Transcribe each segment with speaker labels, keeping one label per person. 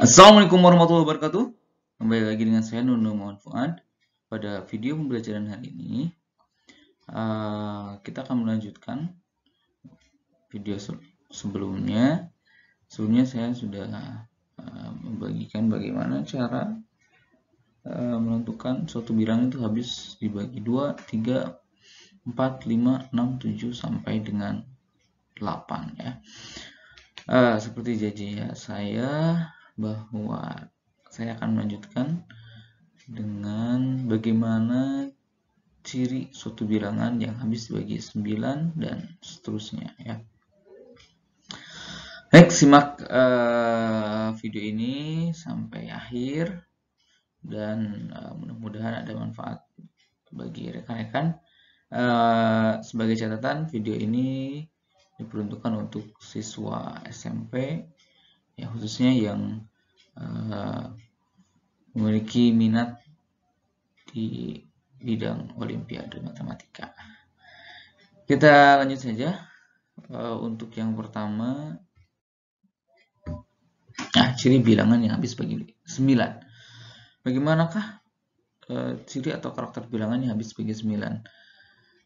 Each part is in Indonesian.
Speaker 1: Assalamualaikum warahmatullahi wabarakatuh. Kembali lagi dengan saya Nunu Muhammad Fuad. Pada video pembelajaran hari ini, kita akan melanjutkan video sebelumnya. Sebelumnya saya sudah membagikan bagaimana cara menentukan suatu bilangan itu habis dibagi 2, 3, 4, 5, 6, 7 sampai dengan 8 ya. Seperti janji ya saya bahwa saya akan melanjutkan dengan bagaimana ciri suatu bilangan yang habis dibagi 9 dan seterusnya ya. Baik, simak video ini sampai akhir dan mudah-mudahan ada manfaat bagi rekan-rekan. Sebagai catatan, video ini diperuntukkan untuk siswa SMP ya, khususnya yang memiliki minat di bidang olimpiade matematika. Kita lanjut saja. Untuk yang pertama, ciri bilangan yang habis bagi 9. Bagaimanakah ciri atau karakter bilangan yang habis bagi 9?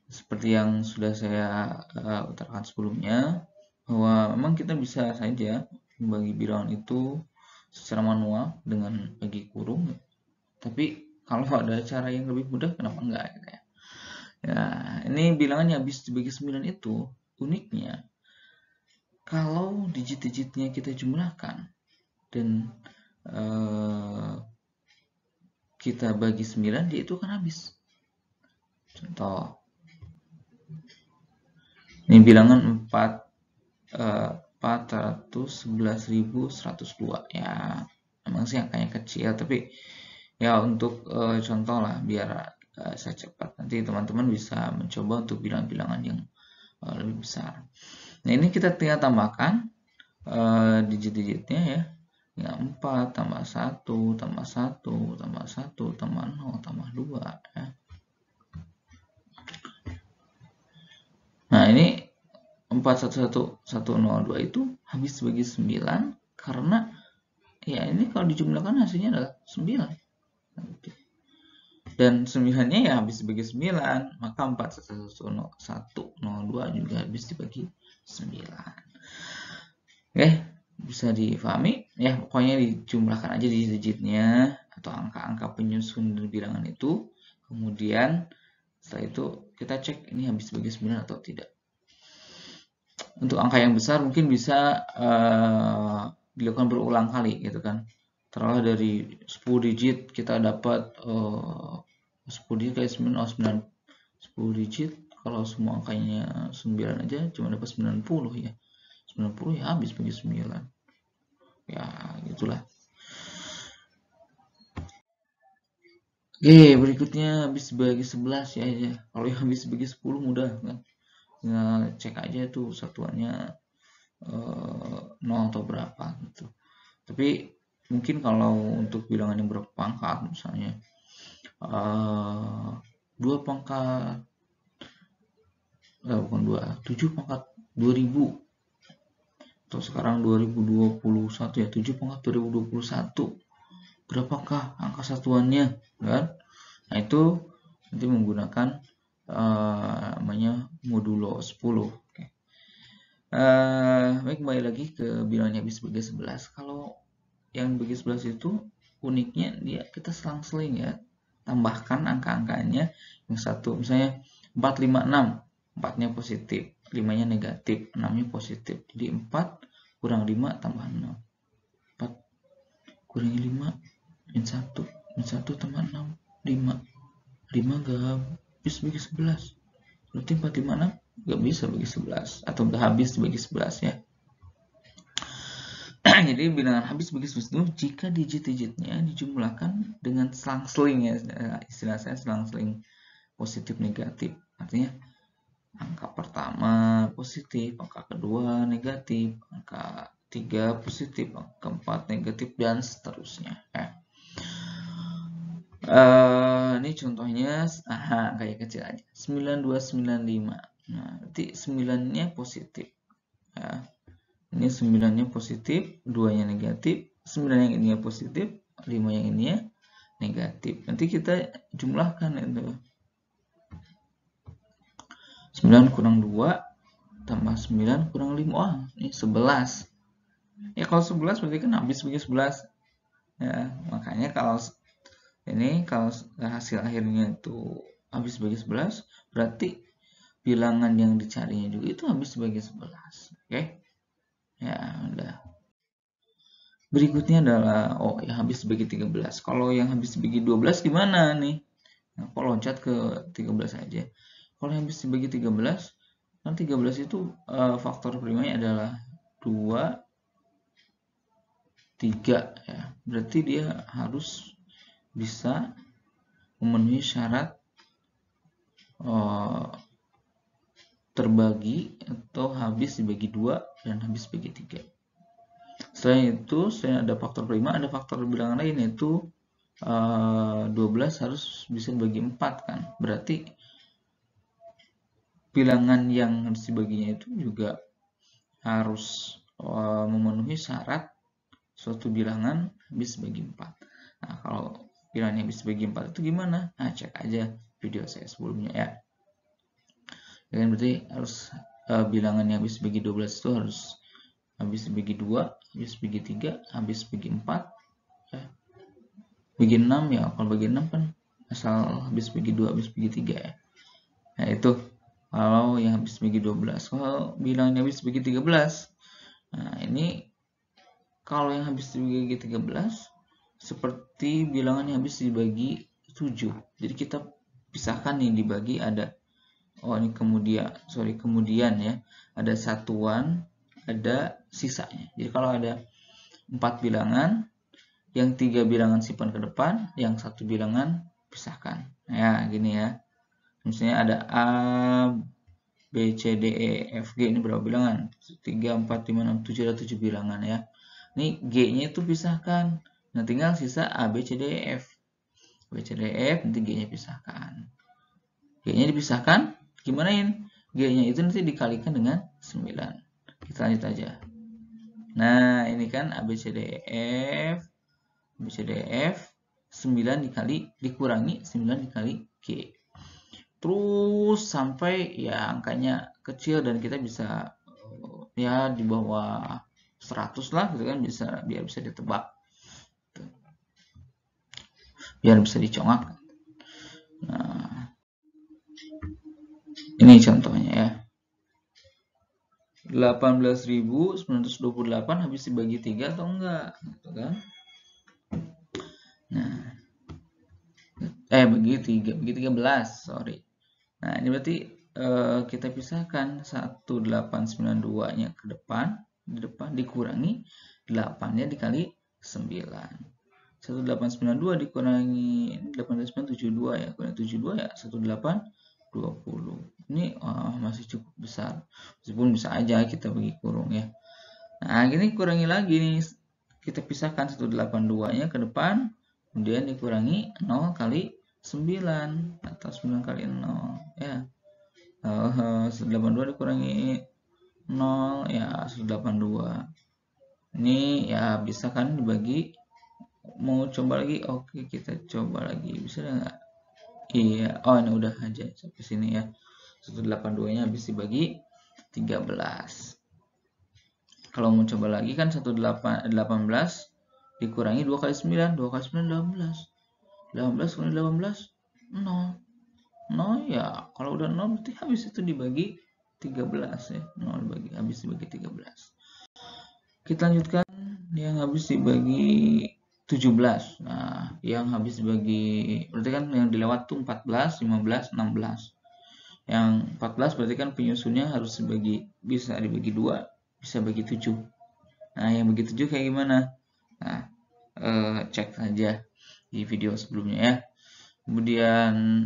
Speaker 1: Seperti yang sudah saya utarakan sebelumnya, bahwa memang kita bisa saja membagi bilangan itu secara manual dengan bagi kurung, tapi kalau ada cara yang lebih mudah, kenapa enggak gitu ya. Ya, ini bilangan yang habis dibagi 9 itu uniknya kalau digit-digitnya kita jumlahkan dan kita bagi 9, dia itu kan habis. Contoh, ini bilangan 411.102 ya, memang sih angkanya kecil, tapi ya untuk contoh lah biar saya cepat, nanti teman-teman bisa mencoba untuk bilangan-bilangan yang lebih besar. Nah, ini kita tinggal tambahkan digit-digitnya ya. Ya, 4 tambah 1 tambah 1 tambah 1 tambah 0 tambah 2 ya. Nah, ini 411.102 itu habis bagi 9 karena ya ini kalau dijumlahkan hasilnya adalah 9. Dan 9-nya ya habis dibagi 9, maka 411.102 juga habis dibagi 9. Oke, bisa difahami ya, pokoknya dijumlahkan aja digitnya atau angka-angka penyusun bilangan itu, kemudian setelah itu kita cek ini habis dibagi 9 atau tidak. Untuk angka yang besar mungkin bisa dilakukan berulang kali gitu kan. Taruhlah dari 10 digit kita dapat 10 digit kayak 9, 10 digit kalau semua angkanya 9 aja cuma dapat 90 ya. 90 ya habis bagi 9. Ya, gitulah. Oke, berikutnya habis bagi 11 ya. Kalau yang habis bagi 10 mudah kan. Cek aja tuh satuannya 0 atau berapa gitu. Tapi mungkin kalau untuk bilangan yang berpangkat misalnya 2 pangkat bukan 2, 7 pangkat 2000 atau sekarang 2021 ya, 7 pangkat 2021 berapakah angka satuannya kan. Nah, itu nanti menggunakan namanya modulo 10. Oke. Baik, kembali lagi ke bilangan habis bagi 11. Kalau yang bagi 11 itu uniknya dia kita selang-seling ya, tambahkan angka-angkanya yang satu, misalnya 456, 4-nya positif, 5-nya negatif, 6-nya positif, jadi 4 kurang 5 tambah 6, 4 kurangi 5 min 1, min 1 tambah 6, 5 gak habis bagi 11, berarti 456 gak bisa bagi 11 atau gak habis bagi 11 ya. Jadi bilangan habis bagi 11 itu jika digit-digitnya dijumlahkan dengan selang-seling ya, istilah saya selang-seling positif negatif, artinya angka pertama positif, angka kedua negatif, angka 3 positif, angka keempat negatif, dan seterusnya ya. Ini contohnya kayak kecil aja, 9295. Nah, nanti 9-nya positif ya. Ini 9-nya positif, 2-nya negatif, 9 yang ini positif, 5 yang ini negatif. Nanti kita jumlahkan itu. 9 kurang 2 tambah 9 kurang 5. Wah, ini 11. Ya kalau 11 berarti kan habis bagi 11. Ya, makanya kalau hasil akhirnya itu habis bagi 11, berarti bilangan yang dicarinya juga itu habis bagi 11. Oke? Ya, udah. Berikutnya adalah yang habis bagi 13. Kalau yang habis bagi 12 gimana nih? Nah, kok loncat ke 13 aja. Kalau yang habis bagi 13, kan 13 itu faktor primanya adalah 2, 3 ya. Berarti dia harus bisa memenuhi syarat terbagi atau habis dibagi 2 dan habis bagi 3. Selain itu, selain ada faktor prima, ada faktor bilangan lain yaitu 12 harus bisa dibagi 4 kan. Berarti bilangan yang harus dibaginya itu juga harus memenuhi syarat suatu bilangan habis bagi 4. Nah, kalau bilangannya habis bagi 4 itu gimana? Nah, cek aja video saya sebelumnya ya. Dan berarti harus bilangan yang habis bagi 12 itu harus habis bagi 2, habis bagi 3, habis bagi 4 ya. Bagi 6 ya, kalau bagi 6 kan asal habis bagi 2, habis bagi 3 ya. Nah, itu kalau yang habis bagi 12. Kalau bilangannya habis bagi 13. Nah, ini kalau yang habis dibagi 13 seperti bilangan yang habis dibagi 7. Jadi kita pisahkan nih, dibagi ada ini kemudian ya, ada satuan, ada sisanya. Jadi kalau ada 4 bilangan, yang 3 bilangan simpan ke depan, yang 1 bilangan pisahkan. Ya, gini ya. Misalnya ada A, B, C, D, E, F, G, ini berapa bilangan? 3, 4, 5, 6, 7, ada 7 bilangan ya. Ini G-nya itu pisahkan. Nah, tinggal sisa A, B, C, D, E, F. B, C, D, E, F, nanti G-nya pisahkan. G-nya dipisahkan, gimanain? G-nya itu nanti dikalikan dengan 9. Kita lanjut aja. Nah, ini kan A, B, C, D, E, F. A, B, C, D, E, F. 9 dikurangi 9 dikali G. Terus sampai ya angkanya kecil dan kita bisa ya di bawah 100 lah gitu kan, biar bisa ditebak. Biar bisa dicongak. Nah, ini contohnya ya. 18.928 habis dibagi 3 atau enggak gitu kan. Nah, bagi 13, sorry. Nah, ini berarti kita pisahkan 1892-nya ke depan, di depan dikurangi 8-nya dikali 9. 1892 dikurangi 8972 ya, kurang 72 ya 1820. Ini masih cukup besar, meskipun bisa aja kita bagi kurung ya. Nah, gini kurangi lagi nih, kita pisahkan 182-nya ke depan, kemudian dikurangi 0 kali 9 atau 9 kali 0 ya. 182 dikurangi 0 ya 182. Ini ya bisa kan dibagi. Mau coba lagi? Oke, kita coba lagi. Bisa nggak? Iya. Oh, ini udah aja sampai sini ya. 182-nya habis dibagi 13. Kalau mau coba lagi kan 18 dikurangi 2 kali 9. 2 kali 9 18. 18 kali 18 0. 0 ya. Kalau udah 0 berarti habis itu dibagi 13 ya. 0 habis dibagi 13. Kita lanjutkan yang habis dibagi 17. Nah, yang habis dibagi berarti kan yang dilewat tuh 14, 15, 16. Yang 14 berarti kan penyusunnya harus bisa dibagi 2, bisa bagi 7. Nah, yang bagi 7 kayak gimana? Nah, cek saja di video sebelumnya ya. Kemudian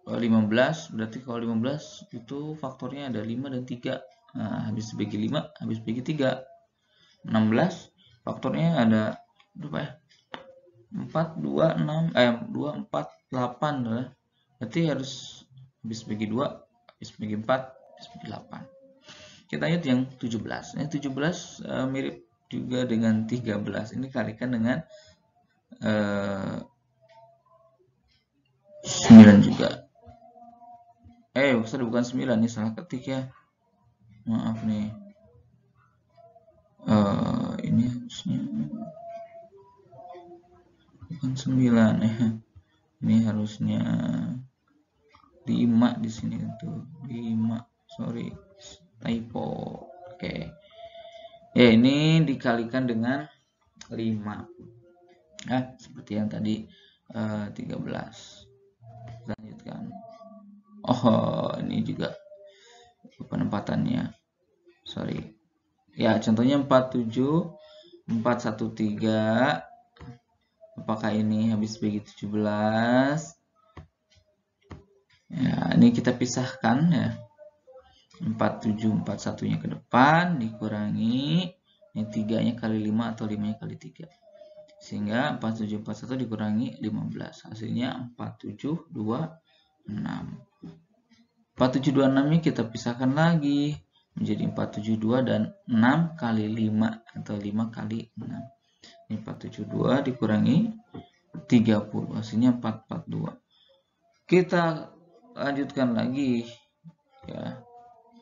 Speaker 1: 15, berarti kalau 15 itu faktornya ada 5 dan 3. Nah, habis bagi 5, habis bagi 3. 16 faktornya ada berapa ya? 4, 2, 6, 2, 4, 8 lah. Berarti harus habis bagi 2, habis bagi 4, habis bagi 8. Kita lihat yang 17. Yang 17 mirip juga dengan 13. Ini kalikan dengan 9 juga. Sorry, bukan 9, ini salah ketik ya. Maaf nih. Ini harusnya bukan 9 ya. Ini harusnya 5 di sini tuh. 5. Sorry, typo. Oke. Ya, ini dikalikan dengan 5. Seperti yang tadi 13. Lanjutkan. Ini juga penempatannya. Sorry. Ya, contohnya 47, 413. Apakah ini habis bagi 17? Ya, ini kita pisahkan ya. 47, 41-nya ke depan, dikurangi. Ini 3-nya kali 5 atau 5-nya kali 3. Sehingga 47, 41 dikurangi 15. Hasilnya 4726. 4726-nya kita pisahkan lagi. Menjadi 472 dan 6 kali 5 atau 5 kali 6. Ini 472 dikurangi 30. Hasilnya 442. Kita lanjutkan lagi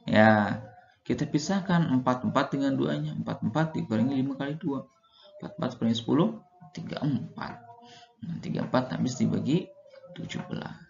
Speaker 1: ya, kita pisahkan 44 dengan 2-nya. 44 dikurangi 5 kali 2. 44 dikurangi 10, 34. 34 habis dibagi 17.